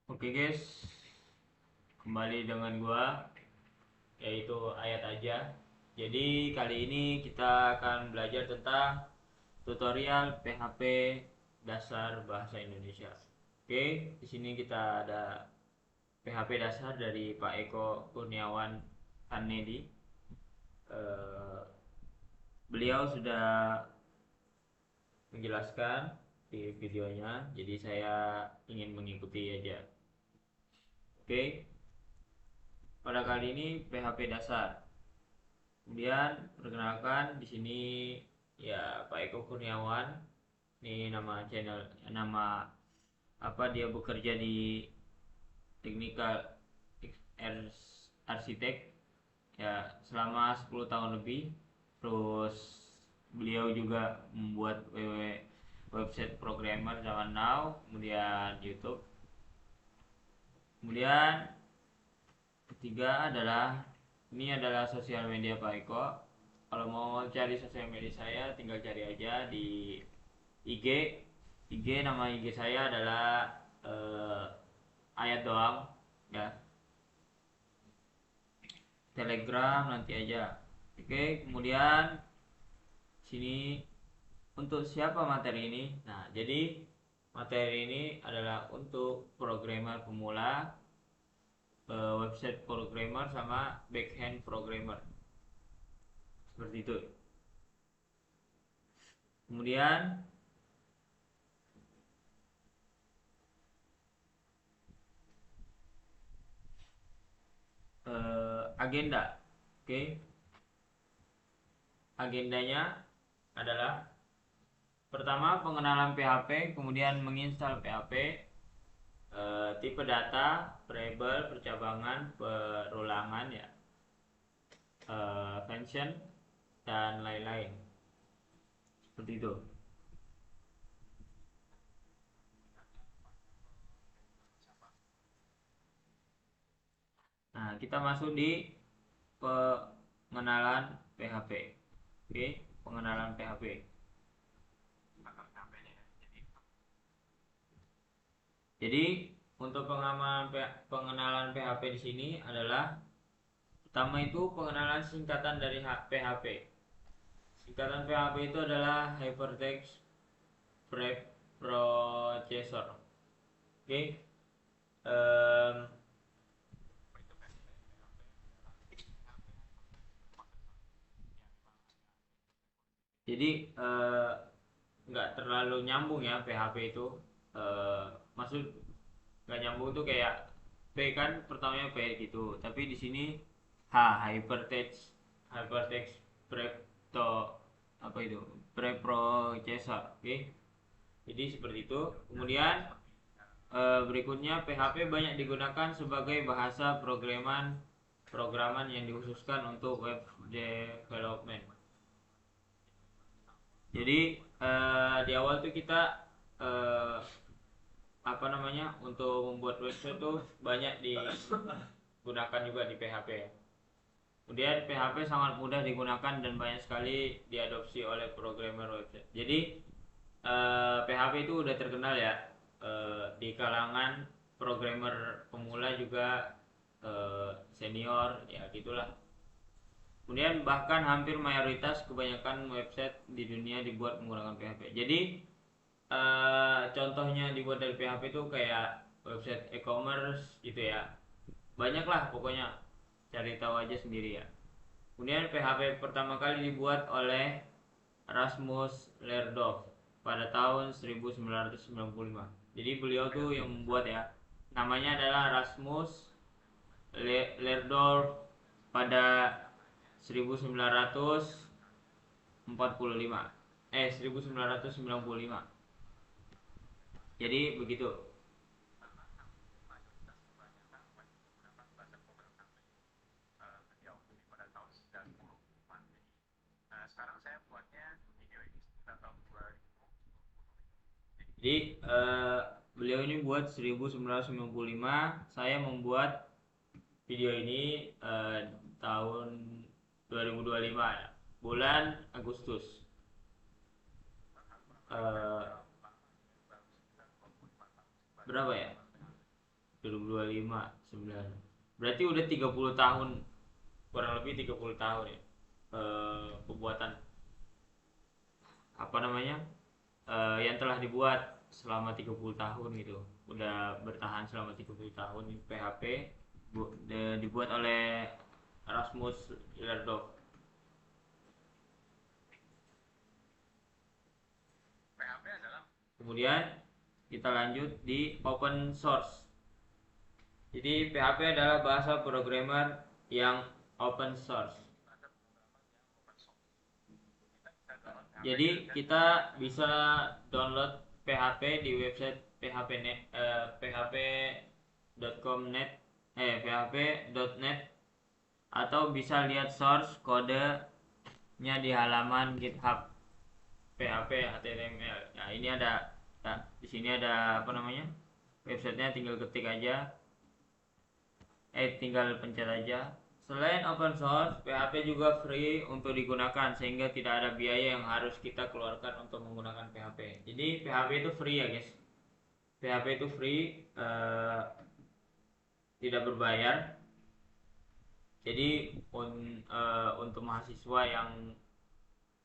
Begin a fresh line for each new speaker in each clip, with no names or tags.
Oke guys, kembali dengan gua yaitu Ayat aja. Jadi kali ini kita akan belajar tentang tutorial PHP dasar bahasa Indonesia. Oke, di sini kita ada PHP dasar dari Pak Eko Kurniawan Kanedi. Eh, Beliau sudah menjelaskan di videonya, jadi saya ingin mengikuti aja. Oke, pada kali ini PHP dasar. Kemudian perkenalkan di sini ya Pak Eko Kurniawan. Ini nama channel, nama apa, dia bekerja di Technical Arsitek ya selama 10 tahun lebih. Terus beliau juga membuat website programmer zaman now, kemudian YouTube. Kemudian ketiga adalah ini adalah sosial media Pak Eko. Kalau mau cari sosial media saya tinggal cari aja di IG. Nama IG saya adalah Ayat doang ya. Telegram nanti aja. Oke, kemudian sini untuk siapa materi ini? Nah, jadi materi ini adalah untuk programmer pemula, website programmer sama backhand programmer. Seperti itu. Kemudian agenda. Oke. Agendanya adalah pertama pengenalan PHP, kemudian menginstal PHP, tipe data, variabel, percabangan, perulangan ya, function dan lain-lain. Seperti itu. Nah, kita masuk di pengenalan PHP. Oke, pengenalan PHP. Jadi untuk pengenalan PHP di sini adalah pertama itu pengenalan singkatan dari PHP. Singkatan PHP itu adalah Hypertext Preprocessor. Oke. Em, jadi nggak terlalu nyambung ya PHP itu. Maksud nggak nyambung tuh kayak P kan pertamanya P gitu, tapi di sini hypertext prepto apa itu preprocessor. Oke, jadi seperti itu. Kemudian berikutnya PHP banyak digunakan sebagai bahasa programan yang dikhususkan untuk web development. Jadi di awal tuh kita eh, apa namanya, untuk membuat website tuh banyak digunakan juga di PHP. Kemudian PHP sangat mudah digunakan dan banyak sekali diadopsi oleh programmer website. Jadi PHP itu udah terkenal ya di kalangan programmer pemula juga, senior ya gitulah. Kemudian bahkan hampir mayoritas kebanyakan website di dunia dibuat menggunakan PHP. Jadi contohnya dibuat dari PHP itu kayak website e-commerce gitu ya. Banyak lah pokoknya, cari tahu aja sendiri ya. Kemudian PHP pertama kali dibuat oleh Rasmus Lerdorf pada tahun 1995. Jadi beliau tuh yang membuat ya. Namanya adalah Rasmus Lerdorf pada 1945. 1995. Jadi begitu. Jadi beliau ini buat 1995, saya membuat video ini tahun 2025 ya, bulan Agustus. Berapa ya? 2025 9. Berarti udah 30 tahun, kurang lebih 30 tahun ya. Pembuatan apa namanya? Yang telah dibuat selama 30 tahun gitu. Udah bertahan selama 30 tahun PHP dibuat oleh Rasmus Lerdorf. Kemudian kita lanjut di open source. Jadi PHP adalah bahasa programmer yang open source. Jadi kita bisa download PHP di website php.com.net php.net atau bisa lihat source kodenya di halaman GitHub PHP HTML. Nah, ini ada di sini ada apa namanya? Websitenya, tinggal ketik aja. Tinggal pencet aja. Selain open source, PHP juga free untuk digunakan sehingga tidak ada biaya yang harus kita keluarkan untuk menggunakan PHP. Jadi PHP itu free ya guys. PHP itu free, tidak berbayar. Jadi untuk mahasiswa yang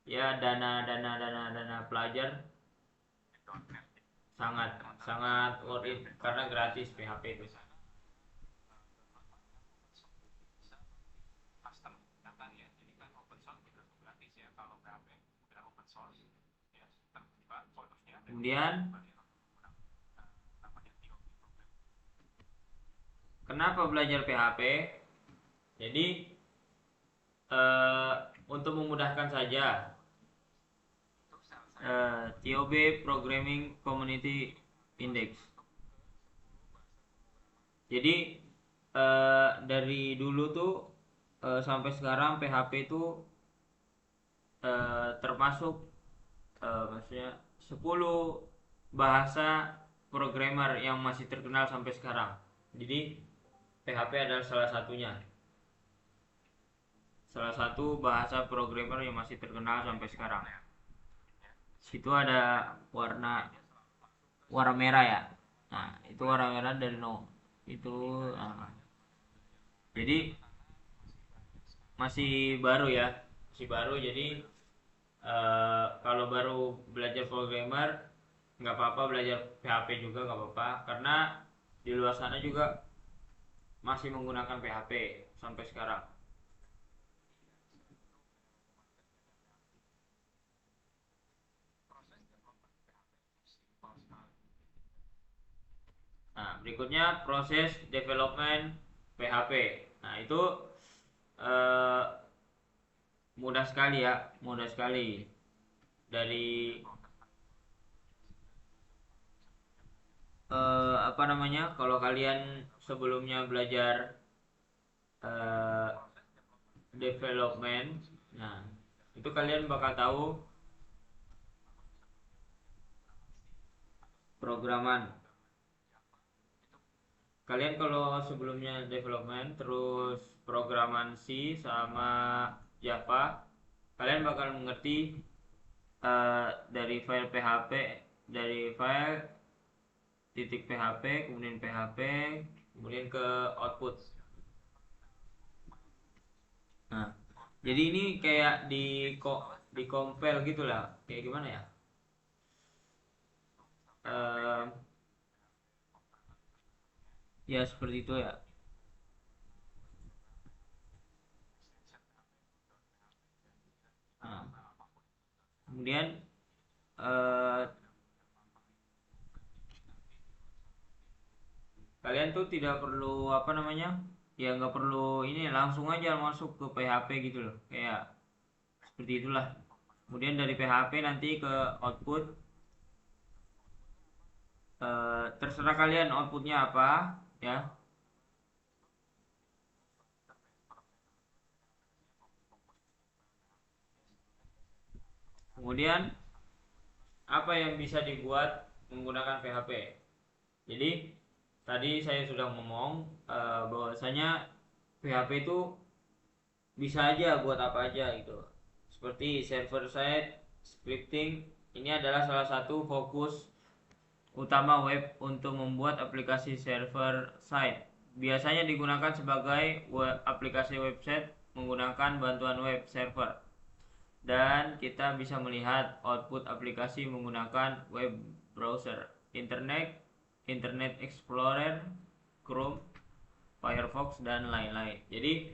ya dana pelajar sangat worth it karena gratis PHP itu. Kemudian kenapa belajar PHP? Jadi untuk memudahkan saja, TOB Programming Community Index. Jadi dari dulu tuh sampai sekarang PHP itu termasuk maksudnya 10 bahasa programmer yang masih terkenal sampai sekarang. Jadi PHP adalah salah satunya. Salah satu bahasa programmer yang masih terkenal sampai sekarang. Situ ada warna merah ya. Nah, itu warna merah dari itu. Jadi masih baru ya. Masih baru, jadi kalau baru belajar programmer nggak apa-apa, belajar PHP juga nggak apa-apa, karena di luar sana juga masih menggunakan PHP sampai sekarang. Nah, berikutnya proses development PHP. Nah, itu mudah sekali ya, mudah sekali. Dari apa namanya, kalau kalian sebelumnya belajar development, nah itu kalian bakal tahu programan. Kalian kalau sebelumnya development terus programan C sama Java, kalian bakal mengerti dari file PHP, dari file titik PHP, kemudian PHP, kemudian ke output. Nah, jadi ini kayak di compile gitulah, kayak gimana ya? Ya seperti itu ya. Nah, kemudian kalian tuh tidak perlu apa namanya, ya nggak perlu ini, langsung aja masuk ke PHP gitu loh, kayak seperti itulah. Kemudian dari PHP nanti ke output, terserah kalian outputnya apa ya. Kemudian apa yang bisa dibuat menggunakan PHP? Jadi tadi saya sudah ngomong bahwasanya PHP itu bisa aja buat apa aja gitu. Seperti server side scripting, ini adalah salah satu fokus utama web untuk membuat aplikasi server side. Biasanya digunakan sebagai aplikasi website menggunakan bantuan web server. Dan kita bisa melihat output aplikasi menggunakan web browser, Internet Explorer, Chrome, Firefox, dan lain-lain. Eh,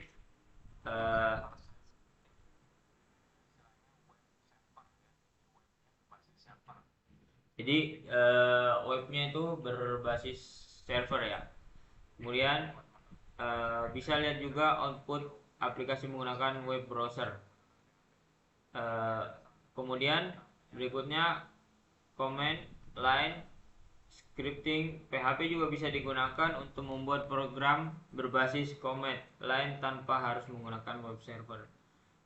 webnya itu berbasis server ya. Kemudian bisa lihat juga output aplikasi menggunakan web browser. Kemudian berikutnya command line scripting. PHP juga bisa digunakan untuk membuat program berbasis command line tanpa harus menggunakan web server.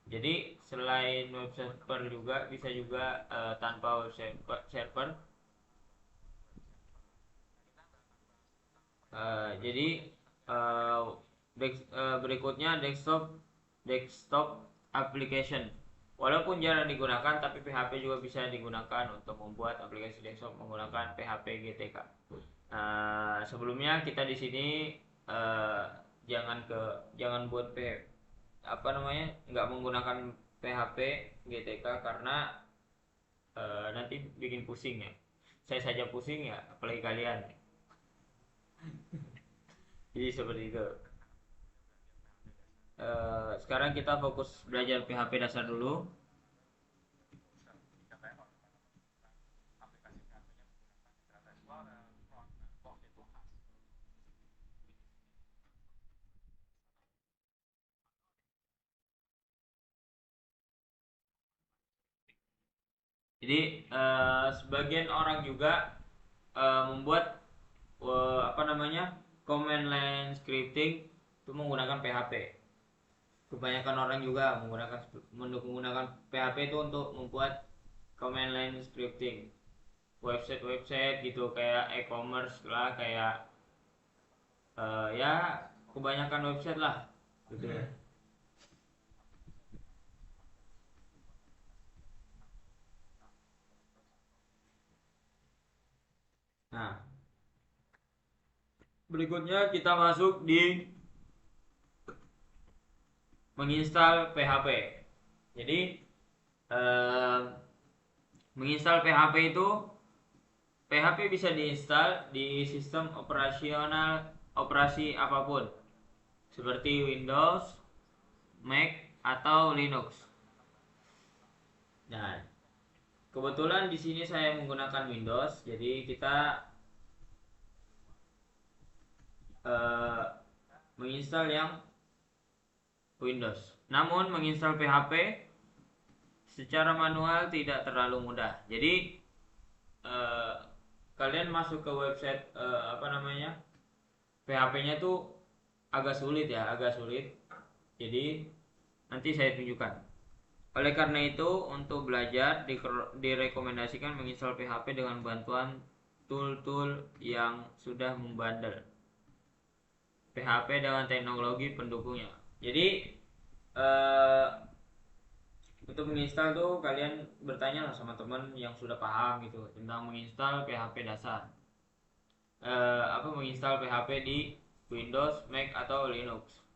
Jadi selain web server juga bisa juga tanpa web server. Jadi berikutnya desktop application. Walaupun jarang digunakan, tapi PHP juga bisa digunakan untuk membuat aplikasi desktop menggunakan PHP GTK. Sebelumnya kita di sini jangan buat nggak menggunakan PHP GTK karena nanti bikin pusing ya. Saya saja pusing ya, apalagi kalian. Jadi seperti itu. Sekarang kita fokus belajar PHP dasar dulu. Jadi sebagian orang juga membuat command line scripting itu menggunakan PHP. Kebanyakan orang juga menggunakan PHP itu untuk membuat command line scripting, website gitu, kayak e-commerce lah, kayak ya kebanyakan website lah gitu ya. Nah, berikutnya kita masuk di menginstal PHP. Jadi menginstal PHP itu, PHP bisa diinstal di sistem operasi apapun seperti Windows, Mac, atau Linux. Nah, kebetulan di sini saya menggunakan Windows, jadi kita menginstal yang Windows. Namun menginstal PHP secara manual tidak terlalu mudah. Jadi kalian masuk ke website PHP-nya tuh agak sulit. Jadi nanti saya tunjukkan. Oleh karena itu, untuk belajar direkomendasikan menginstal PHP dengan bantuan tool-tool yang sudah membundle PHP dengan teknologi pendukungnya. Jadi untuk menginstal tuh kalian bertanya lah sama teman yang sudah paham gitu tentang menginstal PHP dasar. Menginstal PHP di Windows, Mac, atau Linux.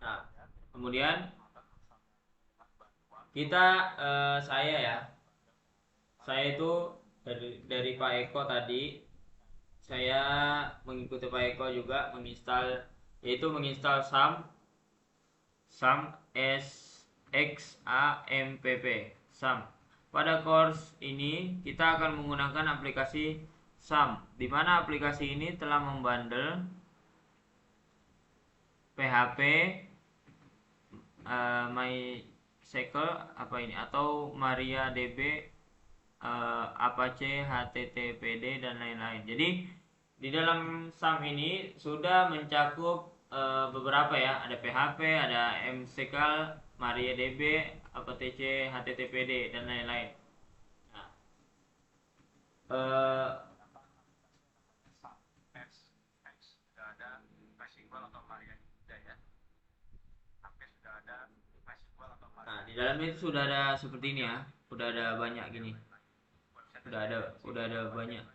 Nah, kemudian saya itu dari Pak Eko tadi, saya mengikuti Pak Eko juga menginstal SAMPP. SAM. Pada course ini kita akan menggunakan aplikasi SAM, di mana aplikasi ini telah membundle PHP, MySQL atau MariaDB, Apache, HTTPD, dan lain-lain. Jadi di dalam SAM ini sudah mencakup beberapa ya, ada PHP, ada MySQL, MariaDB, Apache, HTTPD, dan lain-lain. Nah, Nah, di dalamnya itu sudah ada seperti ini ya, udah ada banyak gini, udah ada banyak.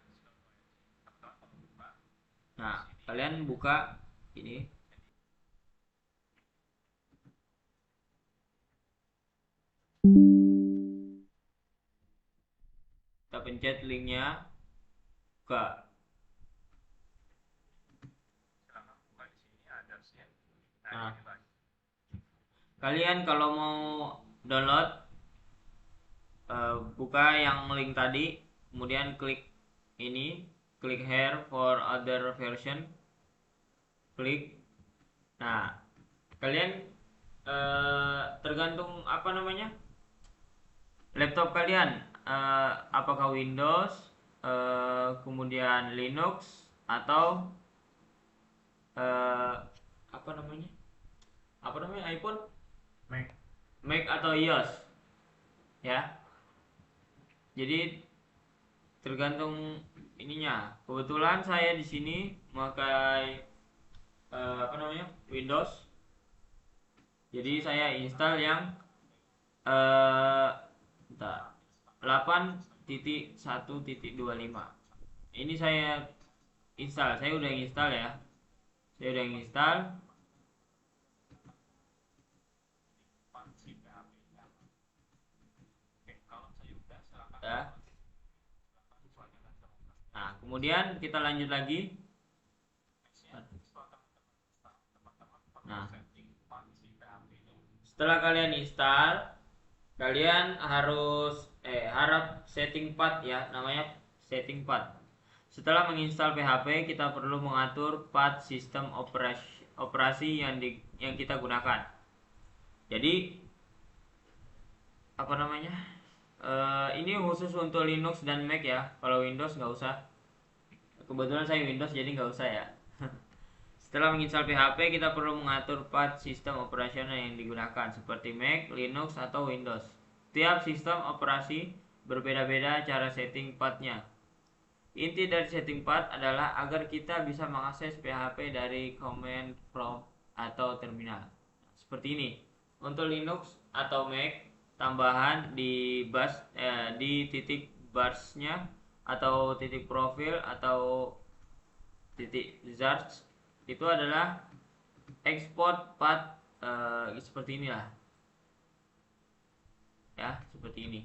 Nah, kalian buka ini, kita pencet linknya, buka. Nah, kalian kalau mau download, buka yang link tadi, kemudian klik ini, klik here for other version, klik. Nah, kalian tergantung apa namanya laptop kalian, apakah Windows, kemudian Linux, atau apa namanya iPhone, Mac atau iOS ya. Jadi tergantung ininya. Kebetulan saya di sini memakai apa namanya Windows. Jadi saya install yang eh 8.1.25. Ini saya install, saya udah install ya. Saya udah install. Ya. Nah, kemudian kita lanjut lagi. Nah, setelah kalian install, kalian harap setting path ya, namanya setting path. Setelah menginstal PHP, kita perlu mengatur path sistem operasi yang kita gunakan. Jadi apa namanya? Ini khusus untuk Linux dan Mac ya. Kalau Windows nggak usah. Kebetulan saya Windows jadi nggak usah ya. Setelah menginstal PHP, kita perlu mengatur path sistem operasional yang digunakan seperti Mac, Linux, atau Windows. Tiap sistem operasi berbeda-beda cara setting path-nya. Inti dari setting path adalah agar kita bisa mengakses PHP dari command prompt atau terminal. Seperti ini. Untuk Linux atau Mac, tambahan di titik barsnya atau titik profil atau titik search itu adalah export path, seperti inilah ya, seperti ini.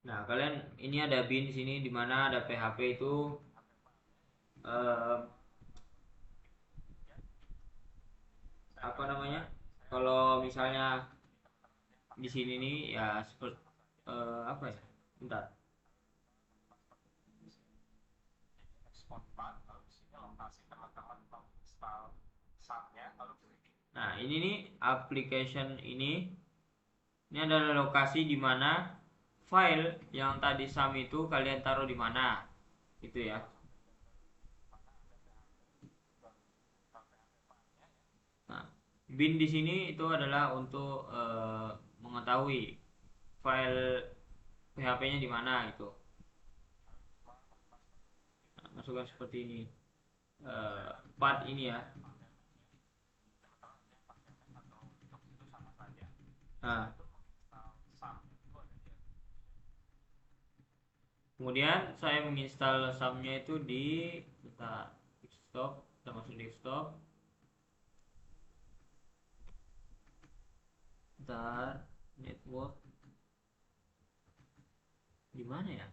Nah, kalian ini ada bin di sini di mana ada PHP itu, eh, apa namanya? Kalau misalnya di sini nih ya seperti apa ya? Bentar. Nah, ini nih application ini adalah lokasi di mana file yang tadi SAM itu kalian taruh di mana. Itu ya. Nah, bin di sini itu adalah untuk mengetahui file PHP-nya di mana gitu. Nah, masukkan seperti ini. Part ini ya. Nah, kemudian saya menginstal SAM-nya itu di kita desktop, kita masuk desktop. Bentar, network di mana ya?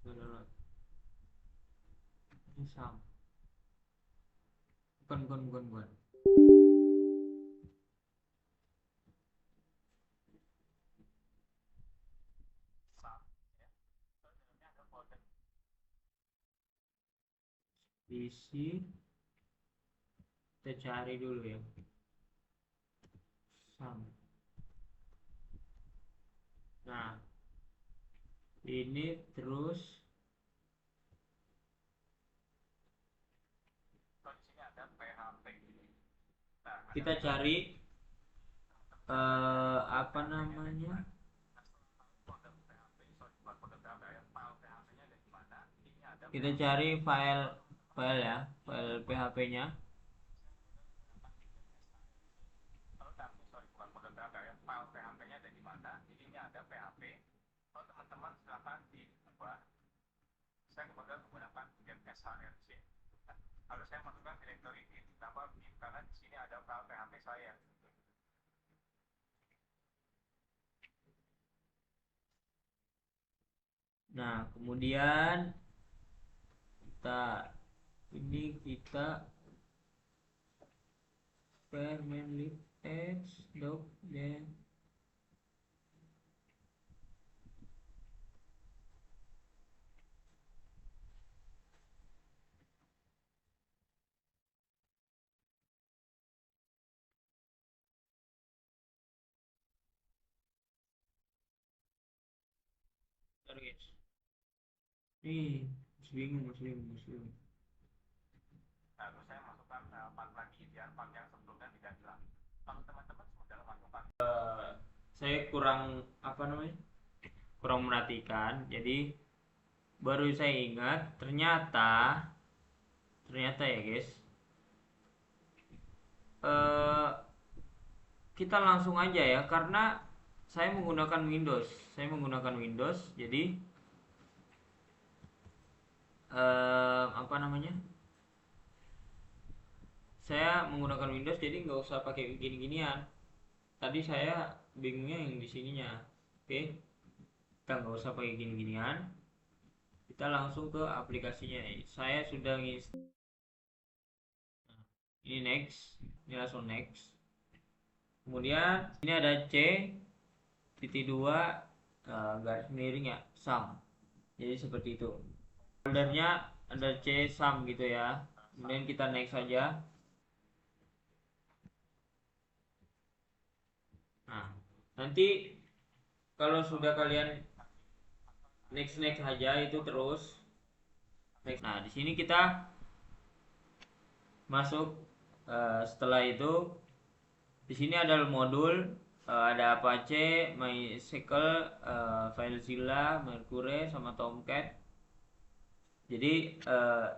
Download. Ini SAM. Bukan. PC, kita cari dulu ya. SAM. Nah, ini terus kita cari apa namanya, kita cari file ya, file PHP-nya. Nah, kemudian kita spare main lib x doc then Bentar, guys. Nih, masih bingung. Saya kurang apa namanya? Kurang merhatikan. Jadi baru saya ingat ternyata ya, guys. Eh kita langsung aja ya, karena saya menggunakan Windows. Jadi apa namanya? Saya menggunakan Windows, jadi nggak usah pakai gini-ginian. Tadi saya bingungnya yang di sininya. Oke, kita nggak usah pakai gini-ginian. Kita langsung ke aplikasinya. Saya sudah ini next, ini langsung next. Kemudian ini ada C.2 garis miring ya, sum. Jadi seperti itu. Foldernya ada C sum gitu ya. Kemudian kita next saja. Nah, nanti kalau sudah kalian next aja itu terus next. Nah, di sini kita masuk, setelah itu di sini ada modul, ada Apache, MySQL, FileZilla, Mercury sama Tomcat. Jadi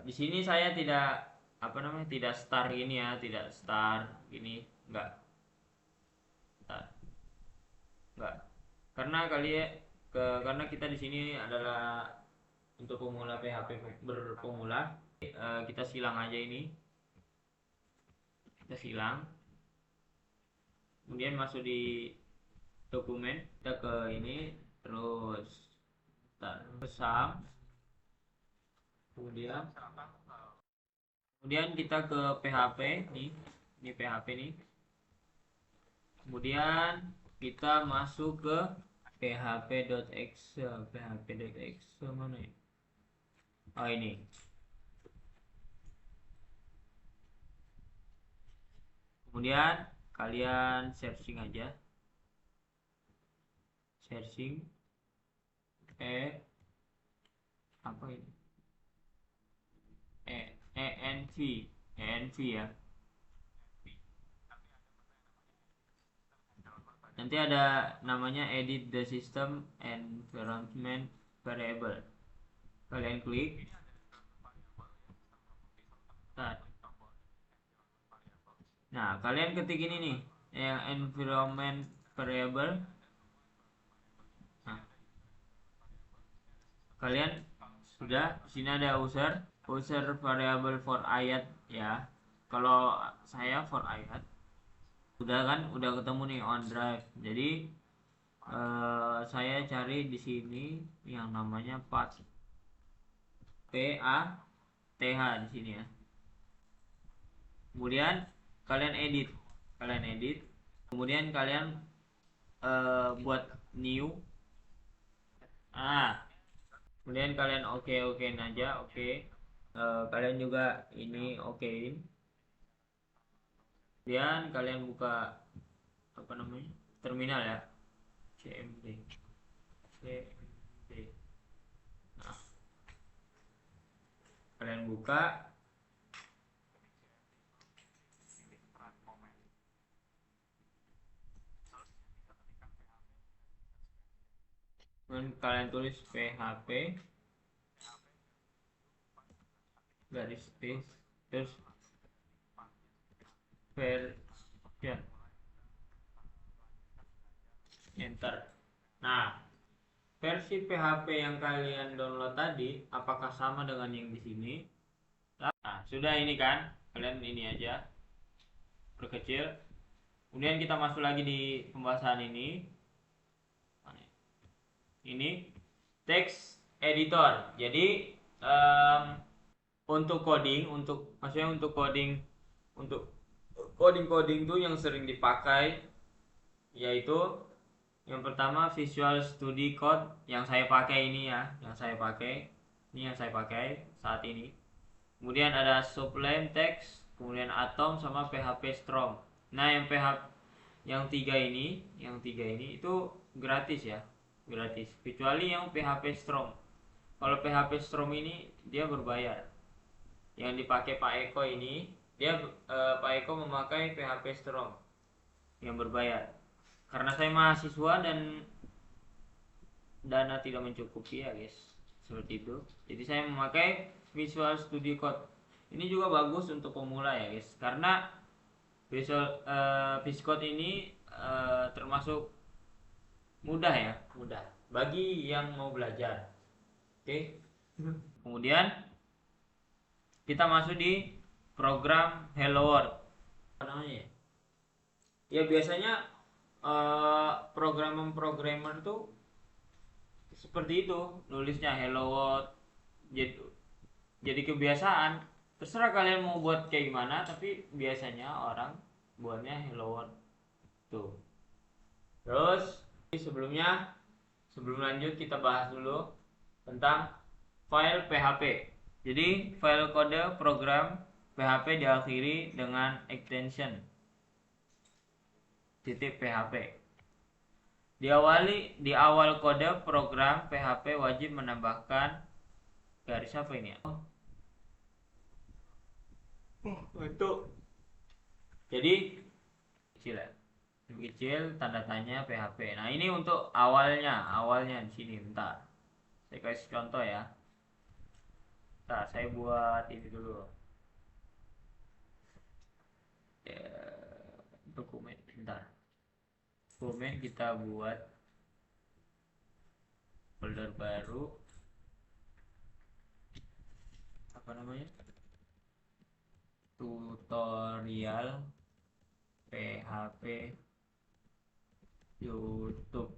di sini saya tidak apa namanya, tidak start gini ya, tidak start gini, enggak. Enggak. Karena kita di sini adalah untuk pemula PHP berpemula, kita silang aja ini. Kita silang. Kemudian masuk di dokumen, kita ke ini, terus ke sum. Kemudian kita ke PHP nih. Ini PHP nih. Kemudian kita masuk ke php.exe. php.exe mana ya? Oh, ini. Kemudian kalian searching aja. Searching apa ini? env ya. Nanti ada namanya edit the system environment variable. Kalian klik. Nah, kalian ketik ini nih, yang environment variable. Nah, kalian sudah, di sini ada user variable for ayat ya. Kalau saya for ayat udah kan, udah ketemu nih on drive. Jadi saya cari di sini yang namanya path, PATH di sini ya. Kemudian kalian edit, kemudian kalian buat new. Kemudian kalian okein aja, oke. Kalian juga ini okein. Kemudian kalian buka apa namanya, terminal ya, cmd. buka. Kemudian kalian tulis PHP garis space terus version, enter. Nah, versi PHP yang kalian download tadi apakah sama dengan yang di sini? Nah, sudah ini kan, kalian ini aja perkecil. Kemudian kita masuk lagi di pembahasan ini. Ini text editor. Jadi untuk coding, maksudnya untuk coding tuh yang sering dipakai yaitu yang pertama Visual Studio Code yang saya pakai ini ya, yang saya pakai saat ini. Kemudian ada Sublime Text, kemudian Atom sama PHP Storm. Nah, yang tiga ini itu gratis ya, gratis. Kecuali yang PHP Storm. Kalau PHP Storm ini dia berbayar. Yang dipakai Pak Eko ini, Pak Eko memakai PHP Storm yang berbayar. Karena saya mahasiswa dan dana tidak mencukupi ya guys, seperti itu. Jadi saya memakai Visual Studio Code. Ini juga bagus untuk pemula ya guys, karena Visual Code ini termasuk mudah ya, mudah bagi yang mau belajar. Oke. Kemudian kita masuk di program Hello World. Apa namanya? Ya biasanya programmer tuh seperti itu, nulisnya Hello World. Jadi kebiasaan. Terserah kalian mau buat kayak gimana, tapi biasanya orang buatnya Hello World tuh. Terus sebelum lanjut kita bahas dulu tentang file PHP. Jadi file kode program PHP diakhiri dengan extension .php. Di awal kode program PHP wajib menambahkan garis apa ini ya? Itu. Jadi kecil ya. Kecil tanda tanya PHP. Nah, ini untuk awalnya di sini. Bentar. Saya kasih contoh ya. Bentar, saya buat ini dulu. Dokumen, bentar. Dokumen kita buat folder baru. Apa namanya? Tutorial PHP YouTube.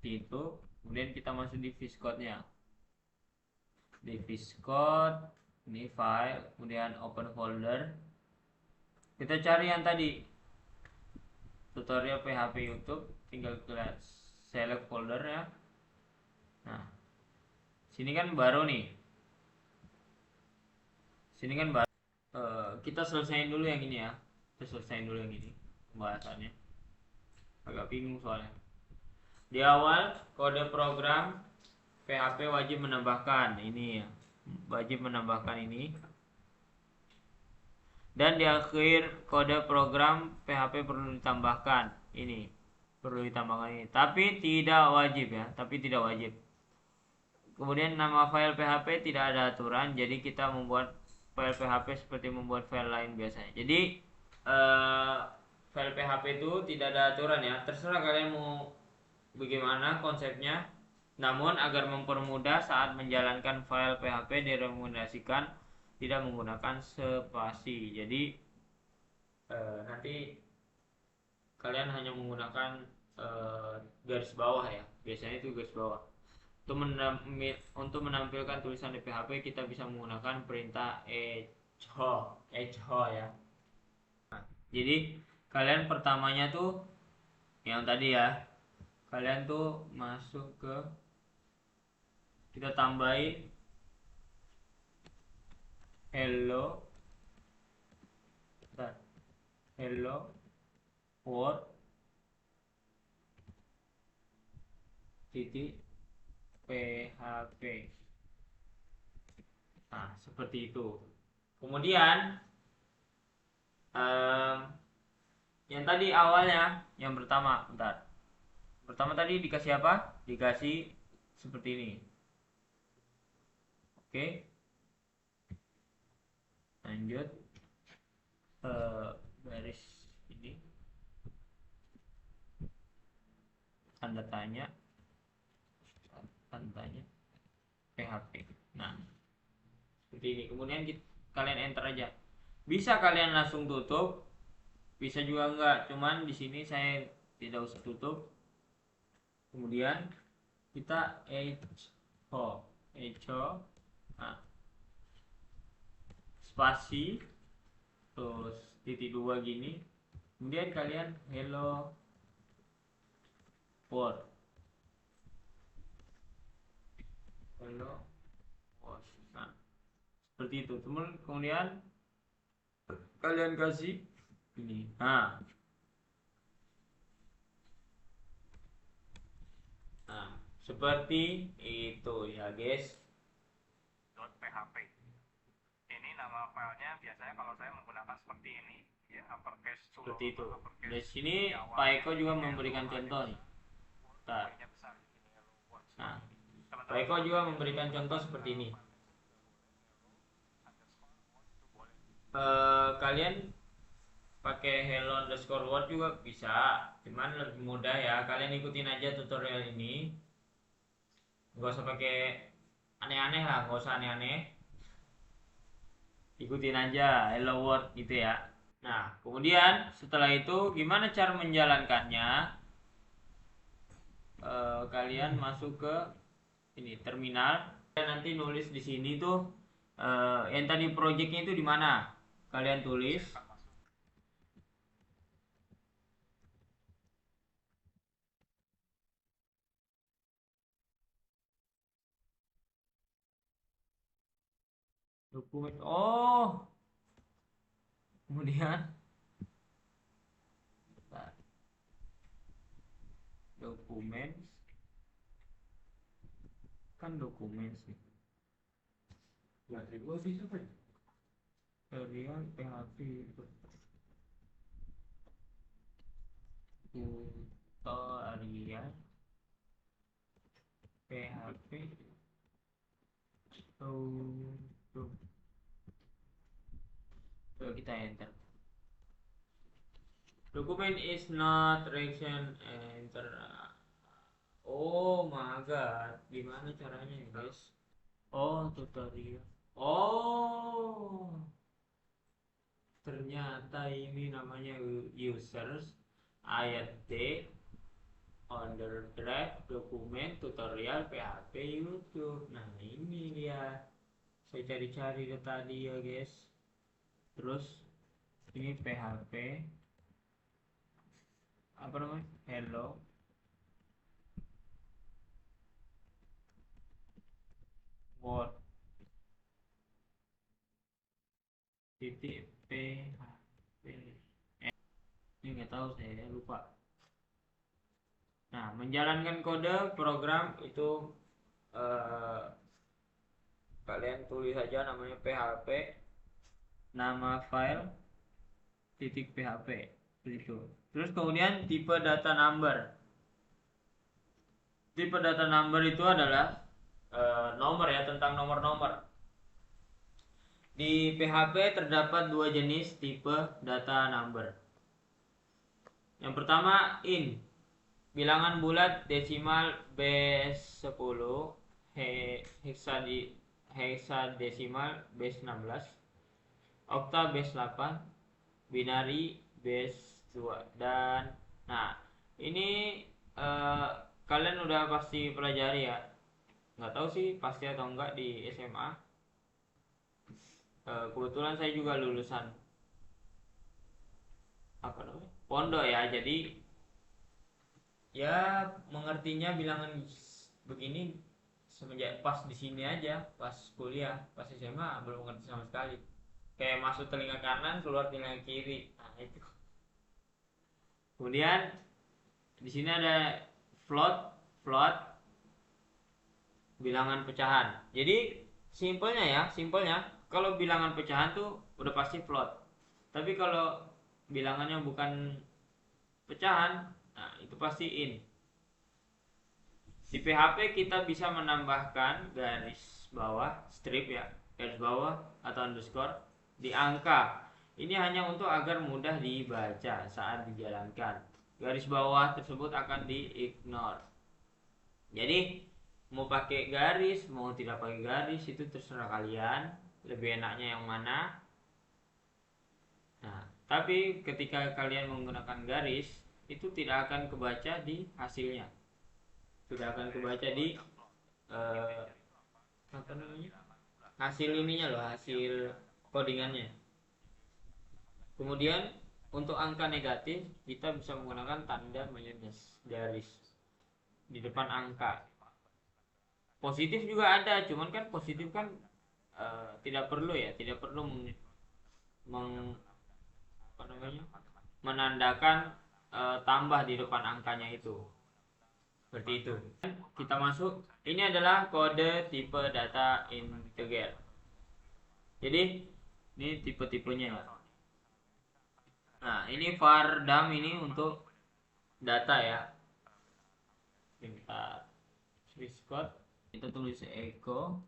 Itu kemudian kita masuk di Viscode-nya. Di Viscode, ini file, kemudian open folder. Kita cari yang tadi tutorial PHP YouTube, tinggal select folder ya. Nah, sini kan baru nih. Kita selesaiin dulu yang ini ya. Pembahasannya. Agak bingung soalnya. Di awal kode program PHP wajib menambahkan ini ya. Dan di akhir kode program PHP perlu ditambahkan ini. Tapi tidak wajib. Kemudian nama file PHP tidak ada aturan, jadi kita membuat file PHP seperti membuat file lain biasanya. Jadi file PHP itu tidak ada aturan ya, terserah kalian mau bagaimana konsepnya. Namun agar mempermudah saat menjalankan file PHP direkomendasikan tidak menggunakan spasi. Jadi nanti kalian hanya menggunakan garis bawah ya, biasanya itu garis bawah. Untuk menampilkan tulisan di PHP kita bisa menggunakan perintah echo ya. Nah, jadi kalian pertamanya tuh yang tadi ya, kalian tuh masuk ke, kita tambahin hello world titik PHP. Nah, seperti itu. Kemudian yang tadi awalnya, yang pertama, bentar. Pertama tadi dikasih apa? Dikasih seperti ini. Oke. Lanjut. Garis ini. Tanda tanya. PHP. Nah, seperti ini. Kemudian kalian enter aja. Bisa kalian langsung tutup, bisa juga enggak. Cuman di sini saya tidak usah tutup. Kemudian kita echo, nah, spasi, terus titik 2 gini. Kemudian kalian hello world. Nah, seperti itu. Kemudian kalian kasih ini. Nah, seperti itu ya guys.
.php. Ini nama filenya biasanya kalau saya menggunakan seperti ini, ya, uppercase
Seperti itu. Di sini Pak Eko juga memberikan contoh nih. Nah, Pak Eko juga memberikan contoh seperti ini. Kalian pakai hello_world juga bisa, cuman lebih mudah ya. Kalian ikutin aja tutorial ini, nggak usah pakai aneh-aneh lah, nggak usah aneh-aneh, ikutin aja hello world gitu ya. Nah, kemudian setelah itu gimana cara menjalankannya? Kalian masuk ke ini terminal, dan nanti nulis di sini tuh yang tadi projectnya itu di mana, kalian tulis. Dokumen, kemudian dokumen, kan dokumen sih tutorial PHP, tutorial PHP. Tuh, kita enter. Document is not reaction, enter. Oh my god, gimana caranya ya guys? Tutorial. Ternyata ini namanya users ayat D under drive dokumen tutorial PHP YouTube. Nah, ini dia. Saya cari-cari ke tadi ya guys. Terus ini PHP apa namanya? Hello world titik PHP. Ini nggak tahu, saya lupa. Nah, menjalankan kode program itu kalian tulis saja namanya PHP, nama file titik PHP itu. Terus kemudian tipe data number. Tipe data number itu adalah nomor ya, tentang nomor-nomor. Di PHP terdapat dua jenis tipe data number. Yang pertama int, bilangan bulat desimal base 10, hexadesimal base 16, okta base 8, binary base 2. Dan nah, ini kalian udah pasti pelajari ya. Nggak tahu sih pasti atau enggak di SMA. Kebetulan saya juga lulusan apa namanya, pondok ya, jadi ya mengertinya bilangan begini semenjak pas di sini aja, pas kuliah. Pas SMA belum mengerti sama sekali, kayak masuk telinga kanan keluar telinga kiri. Nah itu. Kemudian di sini ada float bilangan pecahan. Jadi simpelnya kalau bilangan pecahan tuh udah pasti float. Tapi kalau bilangannya bukan pecahan, nah itu pasti in. Di PHP kita bisa menambahkan garis bawah, strip ya, garis bawah atau underscore di angka. Ini hanya untuk agar mudah dibaca saat dijalankan. Garis bawah tersebut akan di-ignore. Jadi mau pakai garis, mau tidak pakai garis itu terserah kalian. Lebih enaknya yang mana? Nah, tapi ketika kalian menggunakan garis, itu tidak akan kebaca di hasilnya. Tidak akan kebaca di eh, apa namanya? Hasil ininya loh, hasil codingannya. Kemudian untuk angka negatif kita bisa menggunakan tanda minus garis di depan angka. Positif juga ada, cuman kan positif kan tidak perlu ya, tidak perlu meng, apa namanya, menandakan tambah di depan angkanya itu. Seperti itu. Kita masuk. Ini adalah kode tipe data integer. Jadi ini tipe-tipenya ya. Nah, ini var dam ini untuk data ya. Kita switch code, kita tulis echo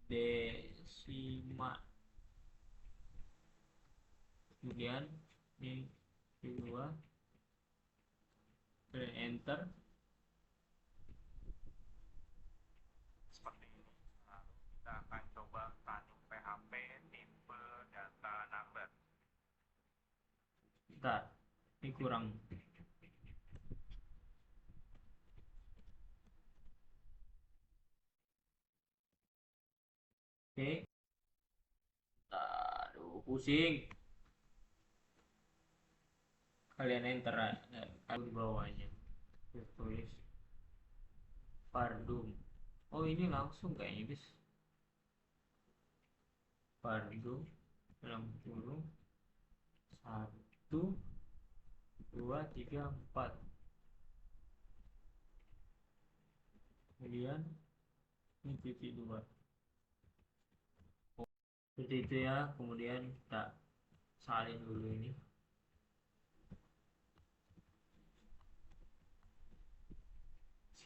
desimal. Kemudian ini kedua, enter.
Seperti ini. Lalu kita akan coba run PHP tipe data number.
Bentar, ini kurang. Oke. Aduh, pusing. Kalian enter di bawahnya. Tulis Pardum. Oh, ini langsung kayaknya, guys. Pardum dalam kurung 1 2 3 4. Kemudian ini titik 2. Seperti itu ya. Kemudian kita salin dulu ini.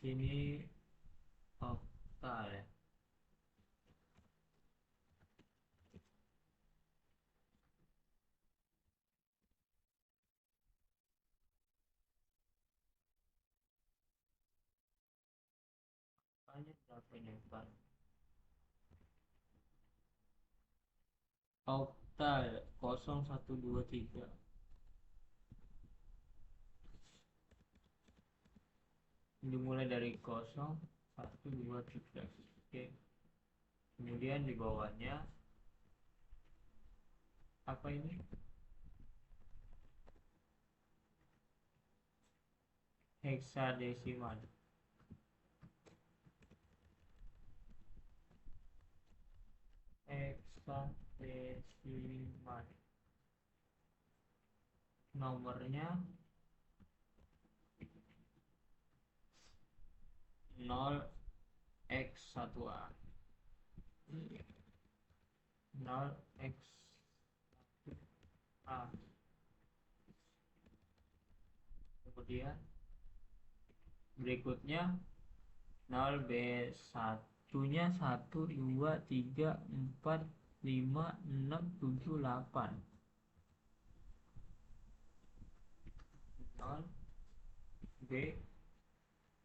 Sini oktal ya. Banyak berapa ini oktal? Oktal 0123. Dimulai dari 0123. Oke. Kemudian di bawahnya apa ini? Heksadesimal. Heksadesimal. Nomornya 0x1A. 0x1A. Kemudian berikutnya 0B1 nya 1 2 3 4 5 6 7 8. 0 B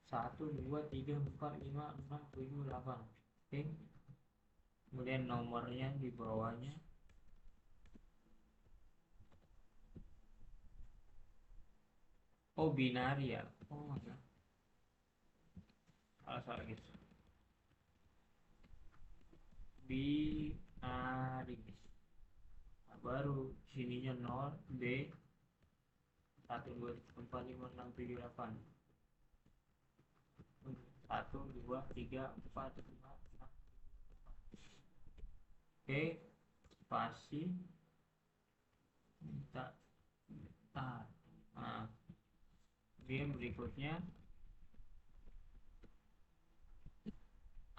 1 2 3 4 5 6 7 8. Oke. Kemudian nomornya di bawahnya. Oh, binari ya. Oh ya. Salah gitu. Binari. Nah, baru sininya 0 B 1 2 4 5 6 7 8. 1 2 3 4 5 6. Oke, spasi minta nah, Kemudian berikutnya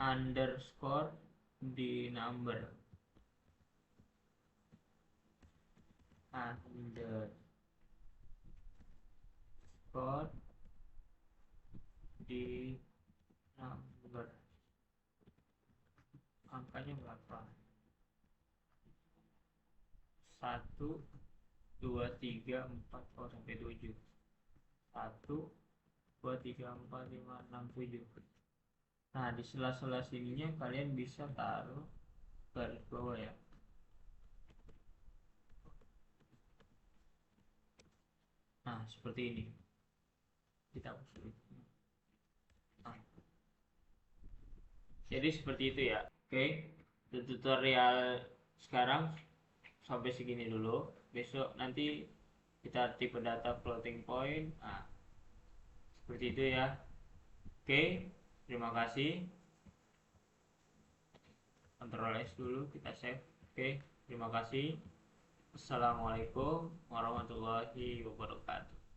underscore di number, underscore di number, angkanya berapa? 1 2 3 4 sampai 7. 1 2 3 4 5 6 7. Nah, di sela-sela sininya kalian bisa taruh garis bawah ya. Nah, seperti ini. Kita usul. Nah, jadi seperti itu ya. Oke, tutorial sekarang sampai segini dulu. Besok nanti kita tipe data floating point. Nah, seperti itu ya. Oke, terima kasih. Ctrl S dulu, kita save. Oke, terima kasih. Assalamualaikum warahmatullahi wabarakatuh.